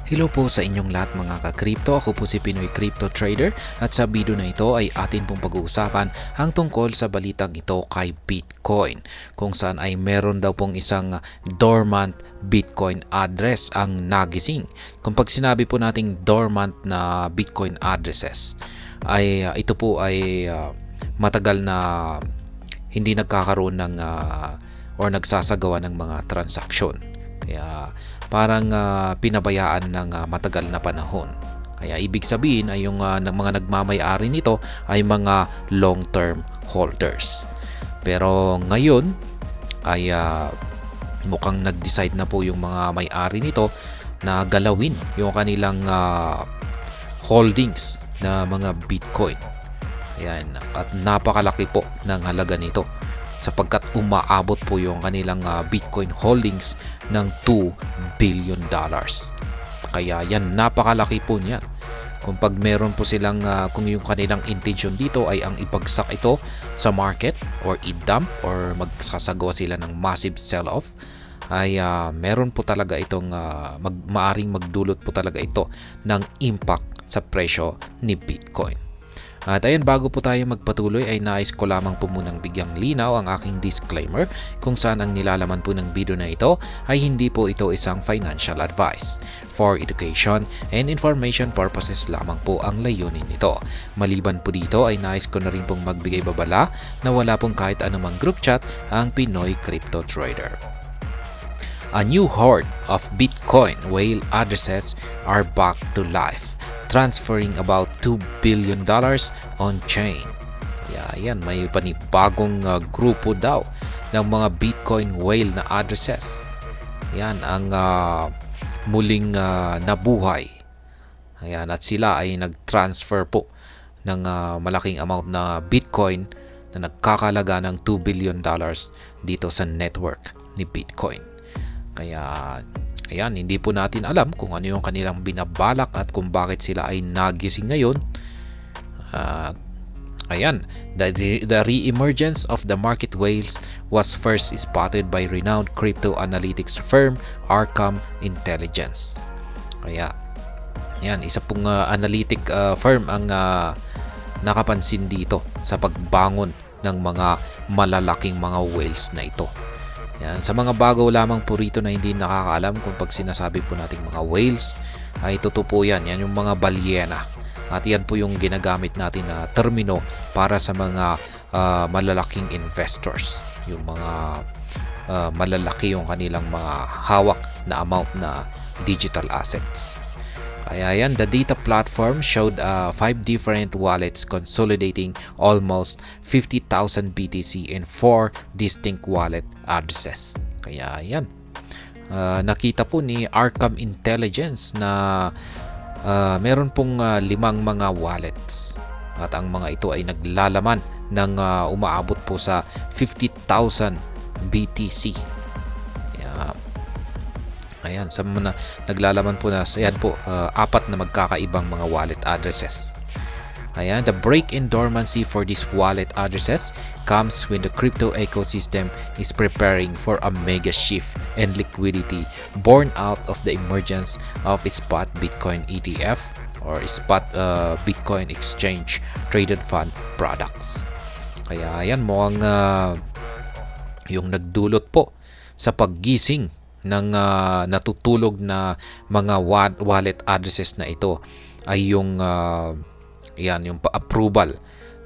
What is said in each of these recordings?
Hello po sa inyong lahat mga ka-crypto. Ako po si Pinoy Crypto Trader at sa video na ito ay atin pong pag-uusapan ang tungkol sa balitang ito kay Bitcoin, kung saan ay meron daw pong isang dormant Bitcoin address ang nagising. Kung pag sinabi po nating dormant na Bitcoin addresses ay ito po ay matagal na hindi nagkakaroon ng or nagsasagawa ng mga transaksyon. Kaya parang pinabayaan ng matagal na panahon. Kaya ibig sabihin ay yung mga nagmamay-ari nito ay mga long-term holders. Pero ngayon ay mukhang nag-decide na po yung mga may-ari nito na galawin yung kanilang holdings na mga Bitcoin. Ayan, at napakalaki po ng halaga nito sapagkat umaabot po yung kanilang Bitcoin holdings ng $2 billion. Kaya yan, napakalaki po niyan. Kung pag meron po silang, kung yung kanilang intention dito ay ang ipagsak ito sa market or i-dump or magsasagawa sila ng massive sell-off, ay meron po talaga itong maaring magdulot po talaga ito ng impact sa presyo ni Bitcoin. At ayun, bago po tayo magpatuloy ay nais ko lamang po munang bigyang linaw ang aking disclaimer kung saan ang nilalaman po ng video na ito ay hindi po ito isang financial advice. For education and information purposes lamang po ang layunin nito. Maliban po dito ay nais ko na rin pong magbigay babala na wala pong kahit anumang group chat ang Pinoy Crypto Trader. A new horde of Bitcoin whale addresses are back to life, transferring about $2 billion on-chain. Yan, may panibagong grupo daw ng mga Bitcoin whale na addresses. Yan ang muling nabuhay. Ayan, at sila ay nag-transfer po ng malaking amount na Bitcoin na nagkakalaga ng $2 billion dito sa network ni Bitcoin. Kaya ayan, hindi po natin alam kung ano yung kanilang binabalak at kung bakit sila ay nagising ngayon. Ayan, the re-emergence of the market whales was first spotted by renowned crypto analytics firm Arkham Intelligence. Kaya, ayan, isa pong analytic firm ang nakapansin dito sa pagbangon ng mga malalaking mga whales na ito. Yan, sa mga bago lamang po rito na hindi nakakaalam kung pag sinasabi po nating mga whales ay totoo po yan yung mga balyena. At yan po yung ginagamit natin na termino para sa mga malalaking investors. Yung mga malalaki yung kanilang mga hawak na amount na digital assets. Kaya yan, the data platform showed 5 different wallets consolidating almost 50,000 BTC in 4 distinct wallet addresses. Kaya yan, nakita po ni Arkham Intelligence na meron pong 5 mga wallets at ang mga ito ay naglalaman ng umaabot po sa 50,000 BTC. Ayan, sa mga naglalaman po na ayan po, 4 na magkakaibang mga wallet addresses. Ayan, the break in dormancy for these wallet addresses comes when the crypto ecosystem is preparing for a mega shift in liquidity born out of the emergence of spot Bitcoin ETF or spot Bitcoin exchange traded fund products. Kaya ayan, mukhang yung nagdulot po sa paggising ng natutulog na mga wallet addresses na ito ay yung yung approval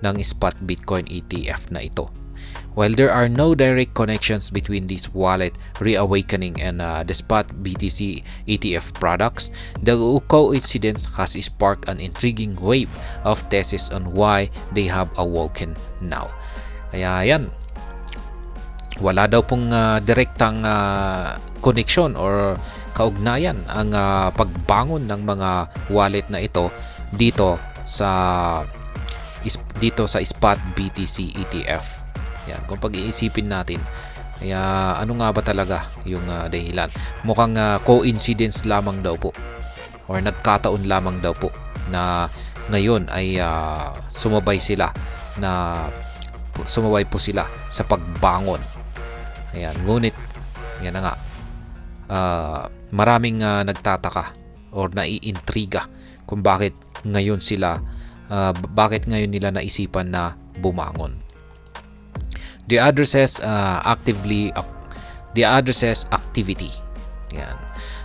ng spot Bitcoin ETF na ito. While there are no direct connections between these wallet reawakening and the spot BTC ETF products, the coincidence has sparked an intriguing wave of thesis on why they have awoken now. Kaya yan, wala daw pong direktang connection or kaugnayan ang pagbangon ng mga wallet na ito dito sa spot BTC ETF. Yan, kung pag-iisipin natin, kaya ano nga ba talaga yung dahilan? Mukhang coincidence lamang daw po or nagkataon lamang daw po na ngayon ay sumabay po sila sa pagbangon. Ayan, ngunit yan na nga, maraming nagtataka or naiintriga kung bakit ngayon nila naisipan na bumangon. The addresses activity. Yan.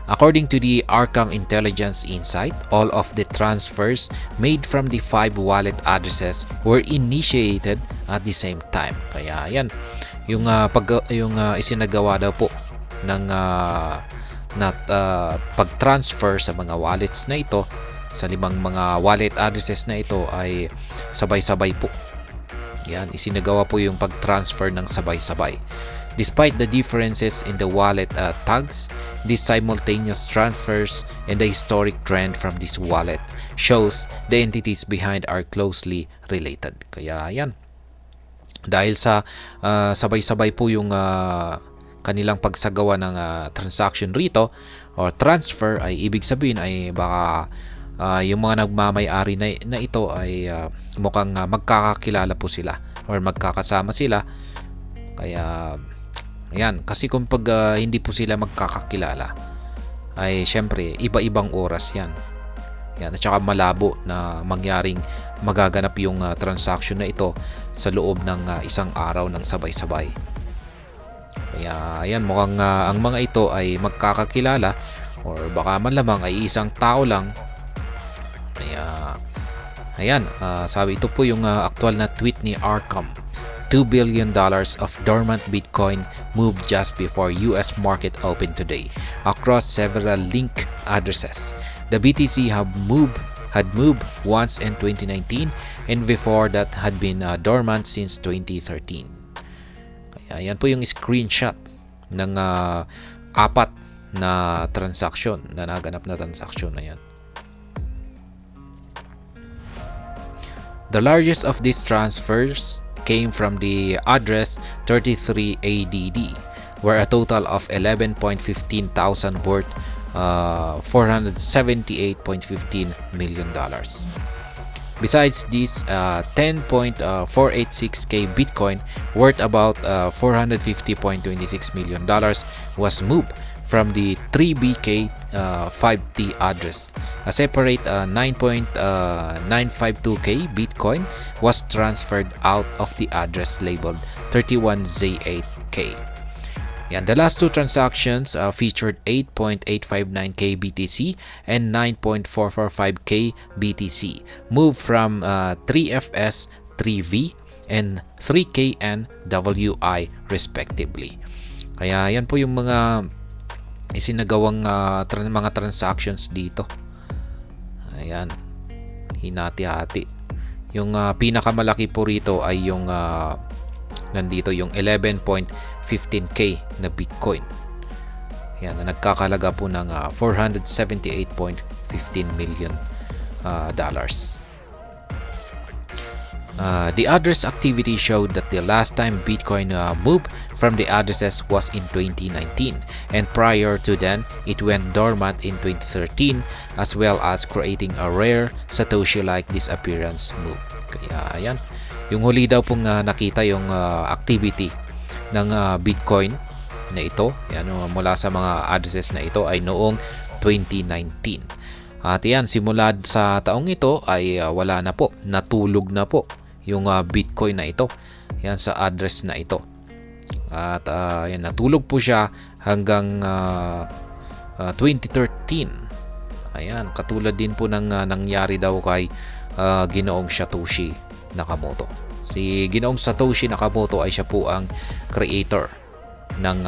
According to the Arkham Intelligence Insight, all of the transfers made from the 5 wallet addresses were initiated at the same time. Kaya yan, yung isinagawa daw po ng pag-transfer sa mga wallets na ito, sa 5 mga wallet addresses na ito ay sabay-sabay po. Yan, isinagawa po yung pag-transfer ng sabay-sabay. Despite the differences in the wallet tags, these simultaneous transfers and the historic trend from this wallet shows the entities behind are closely related. Kaya yan, dahil sa sabay-sabay po yung kanilang pagsagawa ng transaction rito or transfer, ay ibig sabihin ay baka yung mga nagmamay-ari na ito ay mukhang magkakakilala po sila or magkakasama sila. Kaya ayan, kasi kung hindi po sila magkakakilala ay syempre iba-ibang oras yan. Yan, at saka malabo na magaganap yung transaction na ito sa loob ng isang araw ng sabay-sabay. Kaya ayan, mukhang ang mga ito ay magkakakilala or baka man lamang ay isang tao lang. Kaya ayan, sabi ito po yung aktual na tweet ni Arkham. $2 billion of dormant Bitcoin moved just before US market open today across several link addresses. The BTC had moved once in 2019 and before that had been dormant since 2013. Kaya yan po yung screenshot ng 4 na transaction na naganap na transaction na yan. The largest of these transfers came from the address 33ADD, where a total of 11.15 thousand worth $478.15 million. Besides this, 10.486k Bitcoin worth about $450.26 million was moved from the 3BK 5T address. A separate 9.952k Bitcoin was transferred out of the address labeled 31Z8K. And the last 2 transactions featured 8.859k BTC and 9.445k BTC, moved from 3FS 3V and 3KN WI respectively. Kaya yan po yung mga isinagawang mga transactions dito. Ayan, hinati-hati. Yung pinakamalaki po rito ay yung nandito yung 11.15k na Bitcoin. Ayan, na nagkakalaga po ng $478.15 million dollars. The address activity showed that the last time Bitcoin moved from the addresses was in 2019, and prior to then, it went dormant in 2013, as well as creating a rare Satoshi-like disappearance move. Kaya ayan, yung huli daw pong nakita yung activity ng Bitcoin na ito, yan, mula sa mga addresses na ito ay noong 2019. At yan, simula sa taong ito ay wala na po, natulog na po yung Bitcoin na ito, yan, sa address na ito. At yan, natulog po siya hanggang 2013. Ayan, katulad din po ng nangyari daw kay Ginoong Satoshi Nakamoto. Si Ginoong Satoshi Nakamoto ay siya po ang creator ng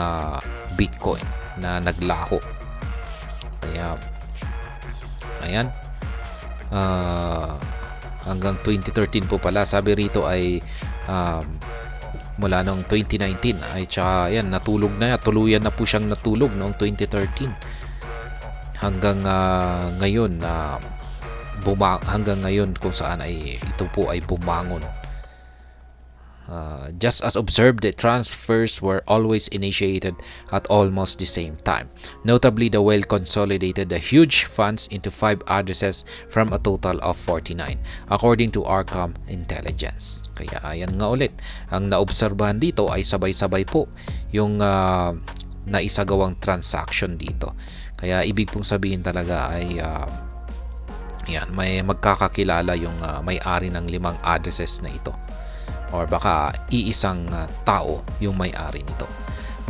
Bitcoin na naglaho. Kaya ayan, hanggang 2013 po pala, sabi rito ay mula noong 2019 ay tsaka yan, natulog na, tuluyan na po siyang natulog noong 2013 hanggang ngayon hanggang ngayon kung saan ay ito po ay bumangon. Just as observed, the transfers were always initiated at almost the same time. Notably, the whale consolidated the huge funds into 5 addresses from a total of 49, according to Arkham Intelligence. Kaya ayan nga ulit, ang naobserbahan dito ay sabay-sabay po yung naisagawang transaction dito. Kaya ibig pong sabihin talaga ay yan, may magkakakilala yung may-ari ng 5 addresses na ito, or baka iisang tao yung may-ari nito.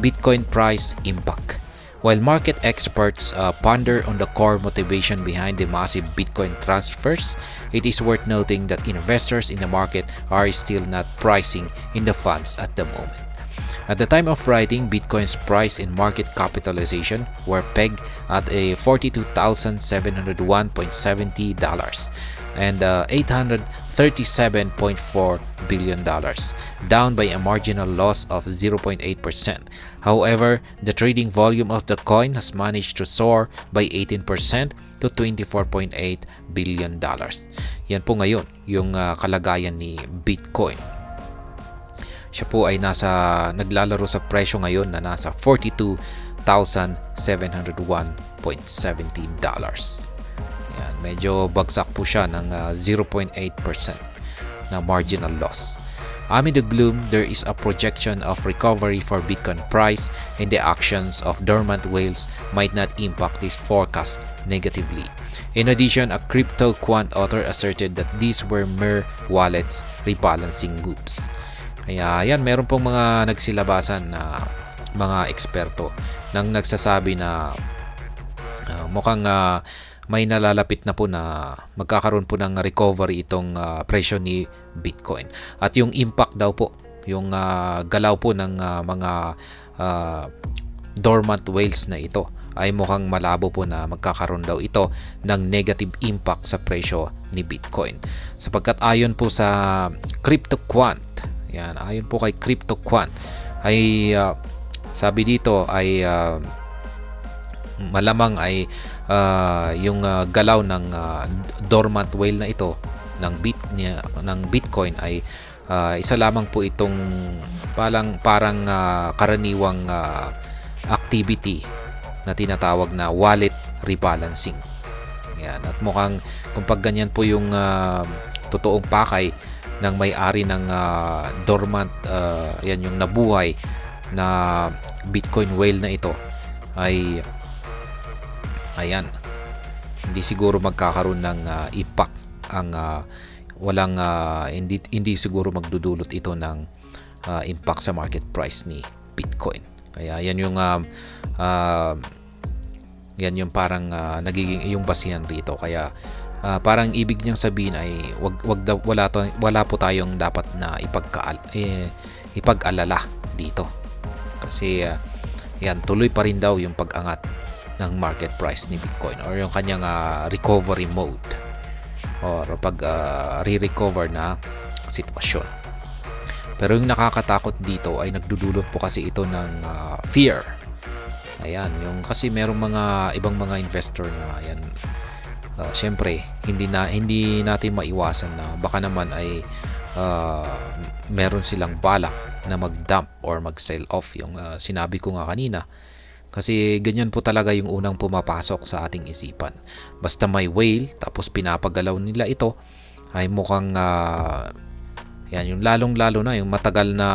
Bitcoin price impact. While market experts ponder on the core motivation behind the massive Bitcoin transfers, it is worth noting that investors in the market are still not pricing in the funds at the moment. At the time of writing, Bitcoin's price and market capitalization were pegged at a $42,701.70 and $837.4 billion, down by a marginal loss of 0.8%. However, the trading volume of the coin has managed to soar by 18% to $24.8 billion. Yan po ngayon yung kalagayan ni Bitcoin. Siya po ay naglalaro sa presyo ngayon na nasa $42,701.70. Yan, medyo bagsak po siya ng 0.8% na marginal loss. Amid the gloom, there is a projection of recovery for Bitcoin price, and the actions of dormant whales might not impact this forecast negatively. In addition, a crypto quant author asserted that these were mere wallets rebalancing moves. Kaya yan, meron pong mga nagsilabasan na mga eksperto nang nagsasabi na mukhang may nalalapit na po na magkakaroon po ng recovery itong presyo ni Bitcoin. At yung impact daw po, yung galaw po ng mga dormant whales na ito ay mukhang malabo po na magkakaroon daw ito ng negative impact sa presyo ni Bitcoin. Sapagkat ayon po sa CryptoQuant, yan, ayon po kay CryptoQuant, ay sabi dito ay malamang ay yung galaw ng dormant whale na ito ng Bitcoin ay isa lamang po itong parang karaniwang activity na tinatawag na wallet rebalancing. Yan, at mukhang kung pag ganyan po yung totoong pakay ng may-ari ng dormant, yan yung nabuhay na Bitcoin whale na ito, ay ayan, hindi siguro magkakaroon ng impact ang walang hindi siguro magdudulot ito ng impact sa market price ni Bitcoin. Kaya yan yung parang nagiging yung basihan rito. Kaya parang ibig niyang sabihin ay wala po tayong dapat na ipag-alala dito. Kasi yan, tuloy pa rin daw yung pag-angat ng market price ni Bitcoin, or yung kanyang recovery mode, or pag re-recover na sitwasyon. Pero yung nakakatakot dito ay nagdudulot po kasi ito ng fear. Ayan, yung kasi merong ibang mga investor na yan, syempre hindi natin maiwasan na baka naman ay meron silang balak na mag-dump or mag-sell off, yung sinabi ko nga kanina. Kasi ganyan po talaga yung unang pumapasok sa ating isipan. Basta may whale tapos pinapagalaw nila ito, ay mukhang yan, yung lalong-lalo na yung matagal na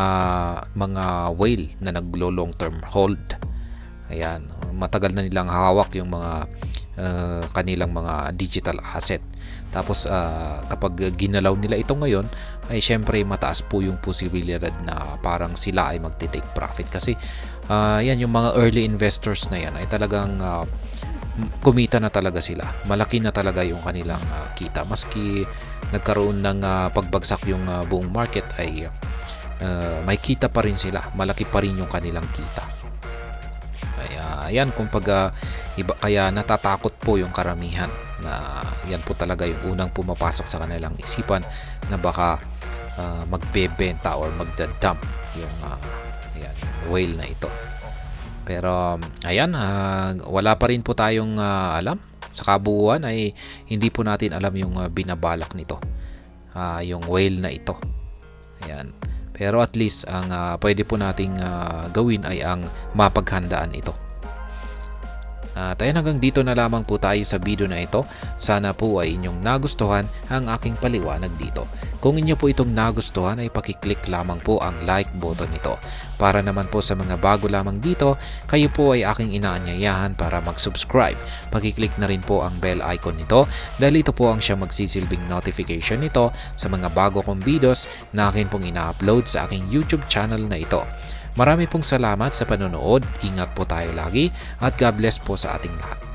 mga whale na naglo-long term hold. Ayan, matagal na nilang hawak yung mga kanilang mga digital asset. Tapos kapag ginalaw nila ito ngayon, ay syempre mataas po yung posibilidad na parang sila ay magte-take profit. Kasi yan, yung mga early investors na yan ay talagang kumita na talaga sila. Malaki na talaga yung kanilang kita. Maski nagkaroon ng pagbagsak yung buong market, ay may kita pa rin sila. Malaki pa rin yung kanilang kita. Kaya yan, kumbaga kaya natatakot po yung karamihan na yan po talaga yung unang pumapasok sa kanilang isipan na baka magbebenta or magda-dump yung ayan, whale na ito. Pero ayan, wala pa rin po tayong alam. Sa kabuuan ay hindi po natin alam yung binabalak nito, yung whale na ito. Ayan. Pero at least ang pwede po nating gawin ay ang mapaghandaan ito. At ayun, hanggang dito na lamang po tayo sa video na ito. Sana po ay inyong nagustuhan ang aking paliwanag dito. Kung inyo po itong nagustuhan ay pakiclick lamang po ang like button nito. Para naman po sa mga bago lamang dito, kayo po ay aking inaanyayahan para mag-subscribe. Pakiclick na rin po ang bell icon nito dahil ito po ang siyang magsisilbing notification nito sa mga bago kong videos na akin pong ina-upload sa aking YouTube channel na ito. Marami pong salamat sa panonood, ingat po tayo lagi at God bless po sa ating lahat.